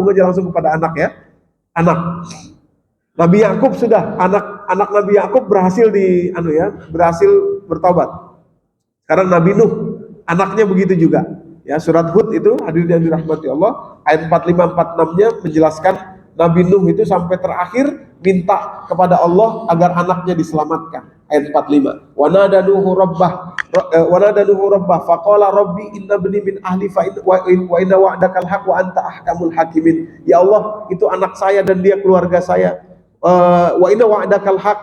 aja langsung kepada anak ya. Anak. Nabi Yakub sudah, anak Nabi Yakub berhasil berhasil bertobat. Sekarang Nabi Nuh, anaknya begitu juga. Ya, surat Hud itu hadirin yang dirahmati Allah, ayat 45 46-nya menjelaskan Nabi Nuh itu sampai terakhir minta kepada Allah agar anaknya diselamatkan. Ayat 45. Wa nada Nuhu rabbah faqala rabbi inna ibni min ahli wa inna wa'dakal haq wa anta ahkamul hakimin. Ya Allah, itu anak saya dan dia keluarga saya. Wa inna wa'dakal haq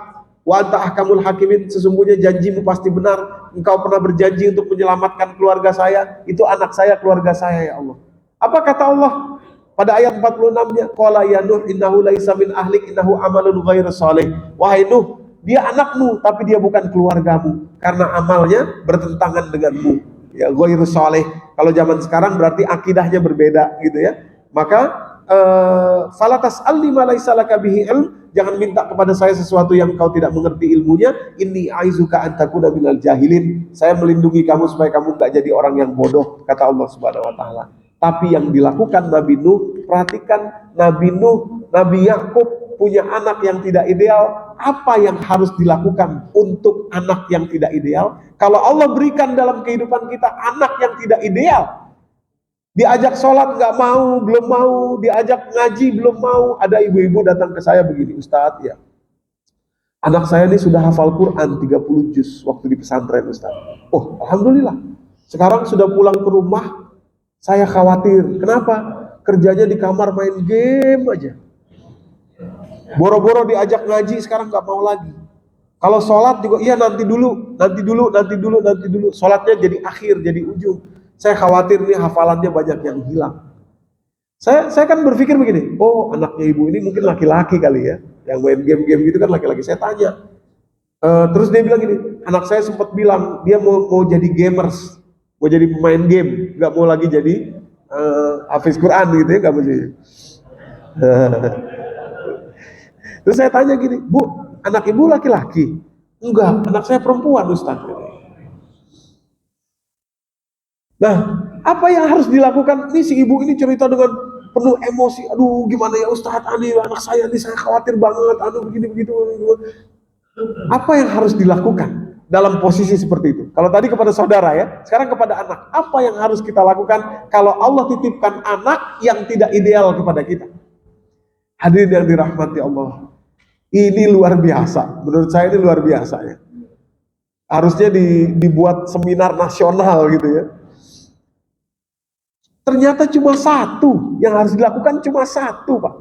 wa anta ahkamul hakimin, sesungguhnya janjimu pasti benar, engkau pernah berjanji untuk menyelamatkan keluarga saya, itu anak saya, keluarga saya ya Allah. Apa kata Allah pada ayat 46-nya? Qala ya Nuh innahu laisa min ahlik innahu amalun ghairu shalih. Wahai Nuh, dia anakmu tapi dia bukan keluargamu karena amalnya bertentangan denganmu. Ya, ghairu shalih. Kalau zaman sekarang berarti akidahnya berbeda gitu ya. Maka fala tas'alni ma laisa laka bihi ilm, jangan minta kepada saya sesuatu yang kau tidak mengerti ilmunya. Inni aizuka an takuna minal jahilin, saya melindungi kamu supaya kamu enggak jadi orang yang bodoh, kata Allah Subhanahu wa taala. Tapi yang dilakukan Nabi Nuh, perhatikan, Nabi Nuh, Nabi Yakub punya anak yang tidak ideal. Apa yang harus dilakukan untuk anak yang tidak ideal? Kalau Allah berikan dalam kehidupan kita anak yang tidak ideal, diajak sholat nggak mau, belum mau, diajak ngaji belum mau. Ada ibu-ibu datang ke saya begini, Ustadz ya, anak saya ini sudah hafal Quran 30 juz waktu di pesantren Ustadz. Oh Alhamdulillah, sekarang sudah pulang ke rumah, saya khawatir. Kenapa? Kerjanya di kamar main game aja. Boro-boro diajak ngaji sekarang nggak mau lagi. Kalau sholat juga, iya nanti dulu. Sholatnya jadi akhir, jadi ujung. Saya khawatir nih hafalannya banyak yang hilang. Saya kan berpikir begini, oh anaknya ibu ini mungkin laki-laki kali ya, yang main game-game gitu kan laki-laki. Saya tanya, terus dia bilang gini, anak saya sempat bilang dia mau jadi gamers, mau jadi pemain game, nggak mau lagi jadi hafiz Quran gitu ya, nggak mau jadi. Terus saya tanya gini, Bu, anak ibu laki-laki? Enggak, anak saya perempuan Ustaz. Nah, apa yang harus dilakukan? Ini si ibu ini cerita dengan penuh emosi. Aduh, gimana ya Ustaz, anak saya ini saya khawatir banget. Aduh, begini-begitu. Apa yang harus dilakukan dalam posisi seperti itu? Kalau tadi kepada saudara ya, sekarang kepada anak. Apa yang harus kita lakukan kalau Allah titipkan anak yang tidak ideal kepada kita? Hadirin yang dirahmati Allah, ini luar biasa. Menurut saya ini luar biasa ya. Harusnya dibuat seminar nasional gitu ya. Ternyata cuma satu yang harus dilakukan, cuma satu Pak.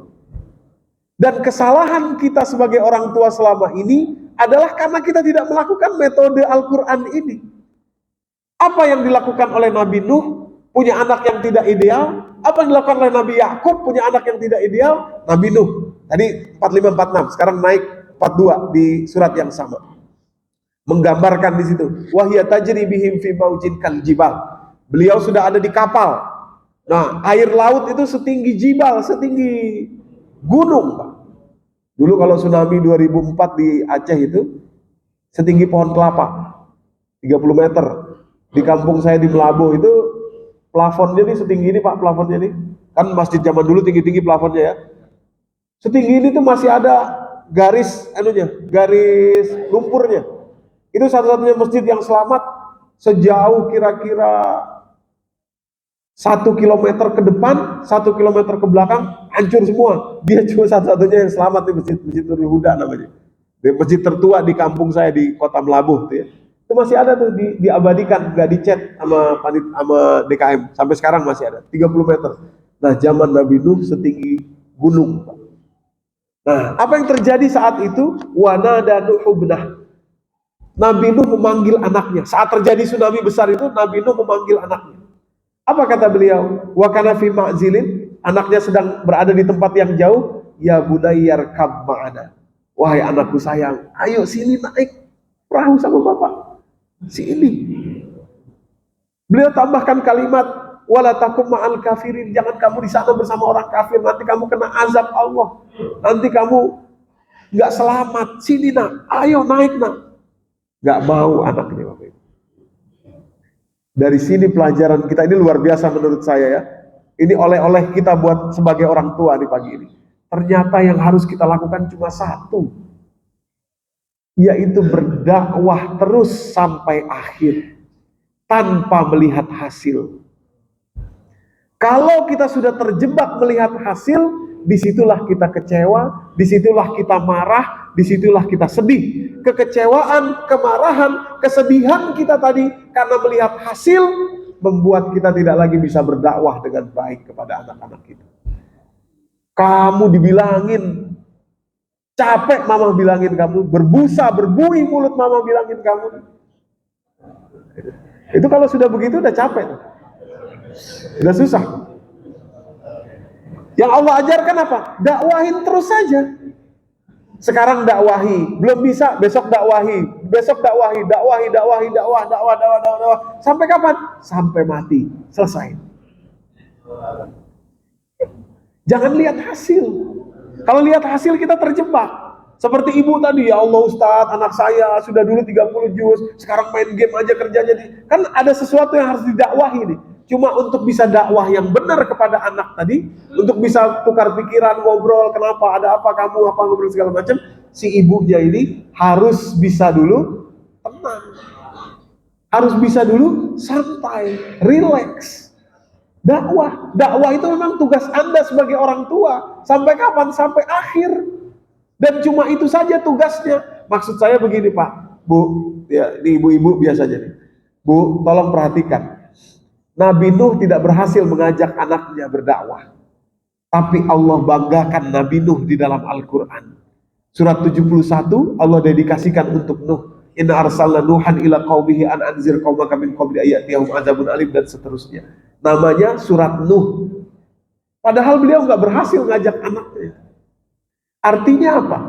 Dan kesalahan kita sebagai orang tua selama ini adalah karena kita tidak melakukan metode Al-Quran ini. Apa yang dilakukan oleh Nabi Nuh, punya anak yang tidak ideal? Apa yang dilakukan oleh Nabi Yakub, punya anak yang tidak ideal? Nabi Nuh, tadi 45-46, sekarang naik 42 di surat yang sama. Menggambarkan di situ, wahya tajri bihim fi maujin kal jibal. Beliau sudah ada di kapal. Nah, air laut itu setinggi jibal, setinggi gunung, Pak. Dulu kalau tsunami 2004 di Aceh itu setinggi pohon kelapa, 30 meter. Di kampung saya di Melabuh itu plafonnya nih setinggi ini Pak, plafonnya nih. Kan masjid zaman dulu tinggi-tinggi plafonnya ya. Setinggi ini tuh masih ada garis garis lumpurnya. Itu satu-satunya masjid yang selamat sejauh kira-kira 1 kilometer ke depan, 1 kilometer ke belakang, hancur semua. Dia cuma satu-satunya yang selamat di Masjid Nurul Huda namanya. Di masjid tertua di kampung saya di Kota Melabuh tuh ya. Itu masih ada tuh diabadikan, nggak dicet sama DKM. Sampai sekarang masih ada, 30 meter. Nah, zaman Nabi Nuh setinggi gunung. Nah, apa yang terjadi saat itu? Wa nada Nuhu ibnah. Nabi Nuh memanggil anaknya. Saat terjadi tsunami besar itu, Nabi Nuh memanggil anaknya. Apa kata beliau? Wa kana fi ma'zilin, anaknya sedang berada di tempat yang jauh. Ya bunayyar kab ma'ana. Wahai anakku sayang, ayo sini naik perahu sama bapak. Sini. Beliau tambahkan kalimat wala takum ma'al kafirin, jangan kamu di sana bersama orang kafir, nanti kamu kena azab Allah. Nanti kamu enggak selamat. Sini nak, ayo naik nak. Enggak mau anaknya Bapak. Dari sini pelajaran kita ini luar biasa menurut saya ya. Ini oleh-oleh kita buat sebagai orang tua di pagi ini. Ternyata yang harus kita lakukan cuma satu, yaitu berdakwah terus sampai akhir tanpa melihat hasil. Kalau kita sudah terjebak melihat hasil, disitulah kita kecewa, disitulah kita marah, disitulah kita sedih. Kekecewaan, kemarahan, kesedihan kita tadi karena melihat hasil membuat kita tidak lagi bisa berdakwah dengan baik kepada anak-anak kita. Kamu dibilangin, capek mama bilangin kamu, berbusa, berbui mulut mama bilangin kamu. Itu kalau sudah begitu udah capek. Udah susah. Yang Allah ajarkan apa? Dakwahin terus saja. Sekarang dakwahi, belum bisa, besok dakwahi, besok dakwahi, dakwah. Sampai kapan? Sampai mati, selesai. Jangan lihat hasil. Kalau lihat hasil kita terjebak. Seperti ibu tadi, ya Allah Ustadz, anak saya sudah dulu 30 juz, sekarang main game aja kerjanya. Kan ada sesuatu yang harus didakwahi nih. Cuma untuk bisa dakwah yang benar kepada anak tadi, untuk bisa tukar pikiran, ngobrol, kenapa, ada apa kamu, apa ngobrol segala macam, si ibunya ini harus bisa dulu tenang. Harus bisa dulu santai, relax. Dakwah itu memang tugas Anda sebagai orang tua. Sampai kapan? Sampai akhir. Dan cuma itu saja tugasnya. Maksud saya begini Pak, Bu, ya ini ibu-ibu biasa aja nih. Bu, tolong perhatikan. Nabi Nuh tidak berhasil mengajak anaknya berdakwah. Tapi Allah banggakan Nabi Nuh di dalam Al-Quran. Surat 71 Allah dedikasikan untuk Nuh. Inna arsalna Nuhan ila qaumihi an anzir qaumaka min qabli ayatihum azabun alim, dan seterusnya. Namanya surat Nuh. Padahal beliau nggak berhasil ngajak anaknya. Artinya apa?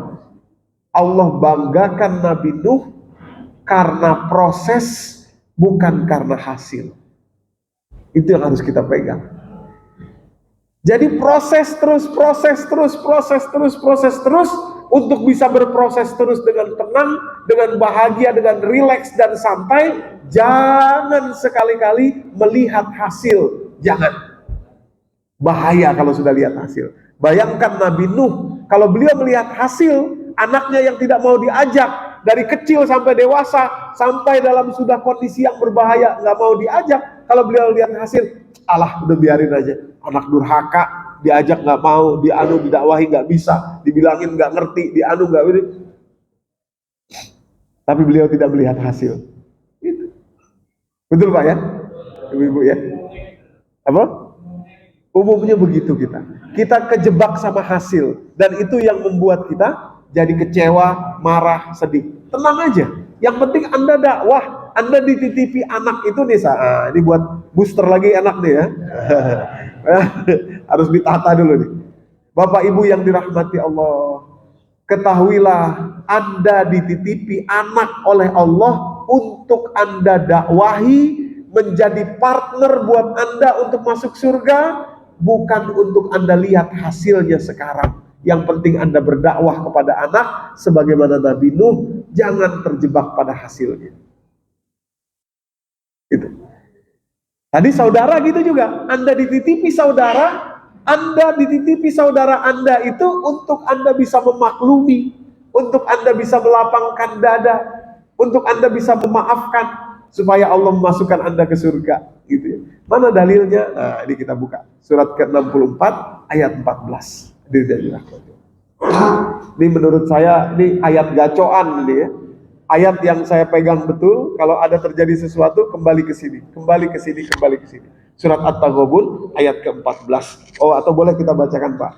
Allah banggakan Nabi Nuh karena proses, bukan karena hasil. Itu yang harus kita pegang. Jadi proses terus untuk bisa berproses terus dengan tenang, dengan bahagia, dengan rileks dan santai. Jangan sekali-kali melihat hasil. Jangan. Bahaya kalau sudah lihat hasil. Bayangkan Nabi Nuh, kalau beliau melihat hasil, anaknya yang tidak mau diajak, dari kecil sampai dewasa, sampai dalam sudah kondisi yang berbahaya, nggak mau diajak. Kalau beliau lihat hasil, alah udah biarin aja. Anak durhaka, diajak nggak mau, didakwahi nggak bisa, dibilangin nggak ngerti, nggak ini. Tapi beliau tidak melihat hasil. Itu. Betul Pak ya? Ibu-ibu ya? Apa? Umumnya begitu kita. Kita kejebak sama hasil. Dan itu yang membuat kita jadi kecewa, marah, sedih. Tenang aja. Yang penting Anda dakwah. Anda dititipi anak itu nih. Ini buat booster lagi anak nih ya. Harus ditata dulu nih. Bapak Ibu yang dirahmati Allah. Ketahuilah Anda dititipi anak oleh Allah untuk Anda dakwahi, menjadi partner buat Anda untuk masuk surga. Bukan untuk Anda lihat hasilnya sekarang. Yang penting Anda berdakwah kepada anak sebagaimana Nabi Nuh, jangan terjebak pada hasilnya. Itu. Tadi saudara gitu juga, Anda dititipi saudara, Anda itu untuk Anda bisa memaklumi, untuk Anda bisa melapangkan dada, untuk Anda bisa memaafkan, supaya Allah memasukkan Anda ke surga, gitu ya. Mana dalilnya? Nah, ini kita buka. Surat ke-64 ayat 14. Ini menurut saya ini ayat gacoan ini ya. Ayat yang saya pegang betul. Kalau ada terjadi sesuatu, kembali ke sini. Surat At-Taghabun ayat ke-14. Oh, atau boleh kita bacakan Pak?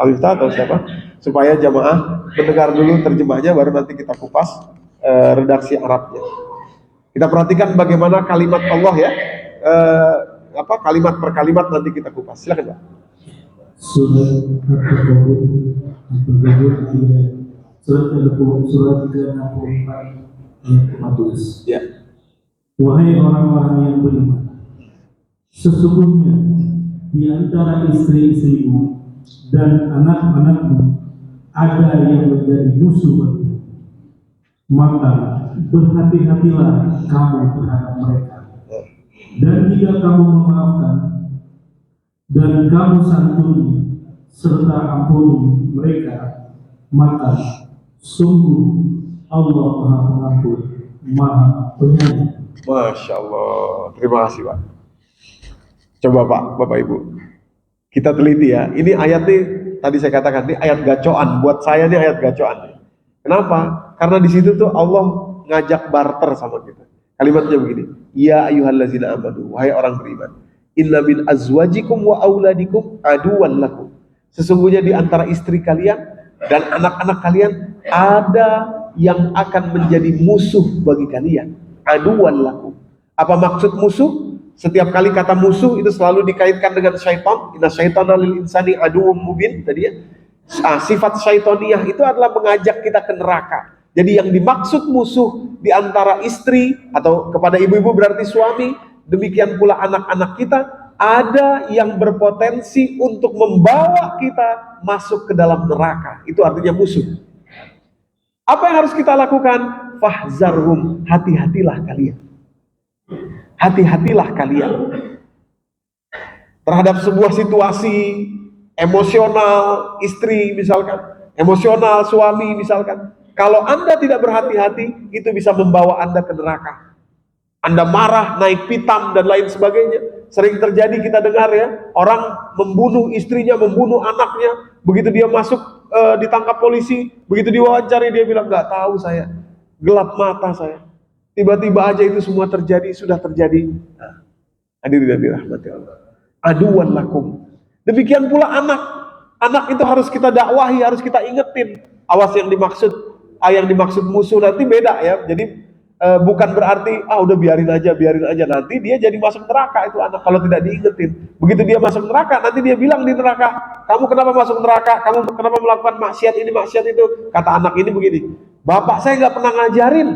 Pak Miftah atau siapa? Supaya jamaah mendengar dulu terjemahnya, baru nanti kita kupas redaksi Arabnya. Kita perhatikan bagaimana kalimat Allah ya. Kalimat per kalimat nanti kita kupas. Silakan Pak. Surat ke-64 ayat ke-14. Ya. Wahai orang-orang yang beriman, sesungguhnya di antara istri-istrimu dan anak-anakmu ada yang menjadi musuh bagimu. Maka berhati-hatilah kamu terhadap mereka. Dan jika kamu memaafkan, dan kamu santuni serta ampuni mereka, maka sungguh Allah Maha Pengampun, Maha Penyayang. Masya Allah, terima kasih Pak. Coba Pak, Bapak Ibu, kita teliti ya. Ini ayat nih, tadi saya katakan, ini ayat gacoan. Buat saya ini ayat gacoan. Kenapa? Karena di situ tuh Allah ngajak barter sama kita. Kalimatnya begini, ya ayyuhallazina amanu, wahai orang beriman, inna min azwajikum wa auladikum aduwwan lakum. Sesungguhnya di antara istri kalian dan anak-anak kalian ada yang akan menjadi musuh bagi kalian. Aduwwan lakum. Apa maksud musuh? Setiap kali kata musuh itu selalu dikaitkan dengan syaitan. Inna syaitana lil insani aduwwum mubin tadi ya. Sifat syaitoniyah itu adalah mengajak kita ke neraka. Jadi yang dimaksud musuh di antara istri atau kepada ibu-ibu berarti suami, demikian pula anak-anak kita, ada yang berpotensi untuk membawa kita masuk ke dalam neraka. Itu artinya musuh. Apa yang harus kita lakukan? Fahzarhum, hati-hatilah kalian. Hati-hatilah kalian terhadap sebuah situasi emosional istri misalkan, emosional suami misalkan. Kalau Anda tidak berhati-hati, itu bisa membawa Anda ke neraka. Anda marah, naik pitam, dan lain sebagainya. Sering terjadi kita dengar ya, orang membunuh istrinya, membunuh anaknya. Begitu dia masuk, ditangkap polisi, begitu diwawancari, dia bilang, nggak tahu saya, gelap mata saya. Tiba-tiba aja itu semua terjadi, sudah terjadi. Nah, hadirin yang dirahmati Allah. Aduwan lakum. Demikian pula anak. Anak itu harus kita dakwahi, harus kita ingetin. Awas yang dimaksud musuh nanti beda ya. Jadi bukan berarti udah biarin aja nanti dia jadi masuk neraka itu anak kalau tidak diingetin. Begitu dia masuk neraka nanti dia bilang di neraka, kamu kenapa masuk neraka, kamu kenapa melakukan maksiat ini maksiat itu. Kata anak ini begini, bapak saya nggak pernah ngajarin,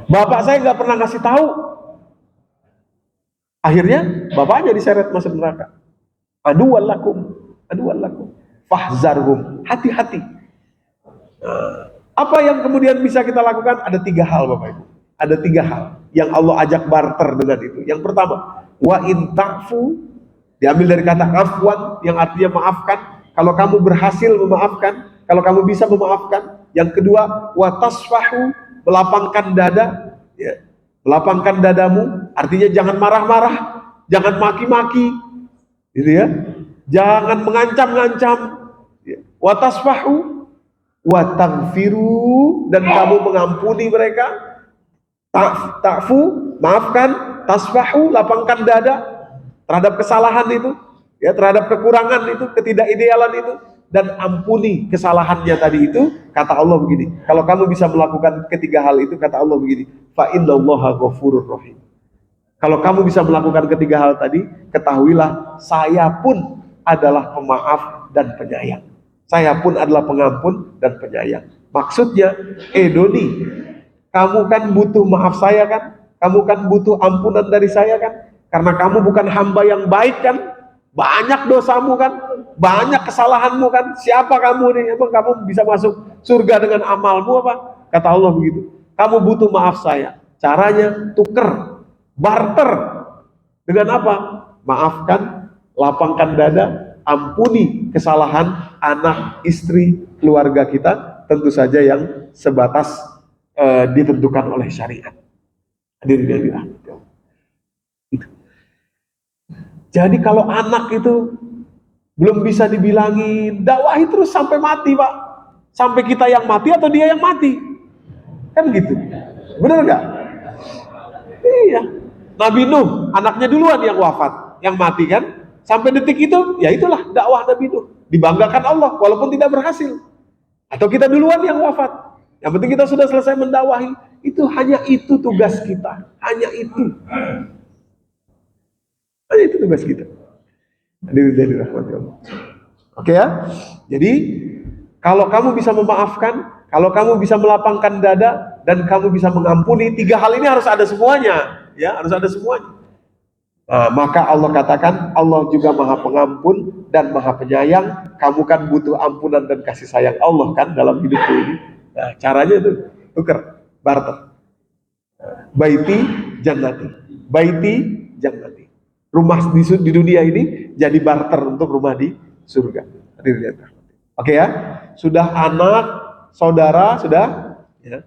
bapak saya nggak pernah ngasih tahu. Akhirnya bapaknya diseret masuk neraka. Aduwwan lakum fahzarhum, hati-hati. Apa yang kemudian bisa kita lakukan? Ada 3 hal Bapak Ibu. Ada 3 hal yang Allah ajak barter dengan itu. Yang pertama, wa in ta'fu, diambil dari kata afwan yang artinya maafkan. Kalau kamu berhasil memaafkan, kalau kamu bisa memaafkan. Yang kedua, wa tasfahu, melapangkan dada, ya. Melapangkan dadamu, artinya jangan marah-marah, jangan maki-maki, gitu ya. Jangan mengancam-ngancam. Ya. Wa tasfahu wa taghfiru, dan kamu mengampuni mereka. Ta'fu, maafkan, tasfahu, lapangkan dada terhadap kesalahan itu, ya, terhadap kekurangan itu, ketidakidealan itu, dan ampuni kesalahannya tadi itu. Kata Allah begini, kalau kamu bisa melakukan ketiga hal itu, kata Allah begini, fa innallaha ghafurur rahim. Kalau kamu bisa melakukan ketiga hal tadi, ketahuilah saya pun adalah pemaaf dan penyayang. Saya pun adalah pengampun dan penyayang. Maksudnya, Doni, kamu kan butuh maaf saya kan? Kamu kan butuh ampunan dari saya kan? Karena kamu bukan hamba yang baik kan? Banyak dosamu kan? Banyak kesalahanmu kan? Siapa kamu nih? Emang kamu bisa masuk surga dengan amalmu apa? Kata Allah begitu. Kamu butuh maaf saya. Caranya tuker, barter. Dengan apa? Maafkan, lapangkan dada, ampuni kesalahan anak, istri, keluarga kita, tentu saja yang sebatas ditentukan oleh syariat. Hadirin yang dirahmati Allah. Jadi kalau anak itu belum bisa dibilangin, dakwahi terus sampai mati Pak. Sampai kita yang mati atau dia yang mati. Kan gitu. Benar nggak? Iya. Nabi Nuh, anaknya duluan yang wafat, yang mati kan? Sampai detik itu, ya itulah dakwah Nabi Nuh. Dibanggakan Allah, walaupun tidak berhasil. Atau kita duluan yang wafat. Yang penting kita sudah selesai mendakwahi. Itu hanya itu tugas kita. Hanya itu. Hanya itu tugas kita. Hadirin rahmati Allah. Oke ya? Jadi, kalau kamu bisa memaafkan, kalau kamu bisa melapangkan dada, dan kamu bisa mengampuni, 3 hal ini harus ada semuanya. Ya, harus ada semuanya. Nah, maka Allah katakan, Allah juga maha pengampun dan maha penyayang. Kamu kan butuh ampunan dan kasih sayang Allah kan dalam hidupmu ini. Nah, caranya itu tuker, barter. Baiti jannati. baiti jannati. Rumah di dunia ini jadi barter untuk rumah di surga. Hadirin yang dirahmati. Oke ya, sudah anak, saudara, sudah ya.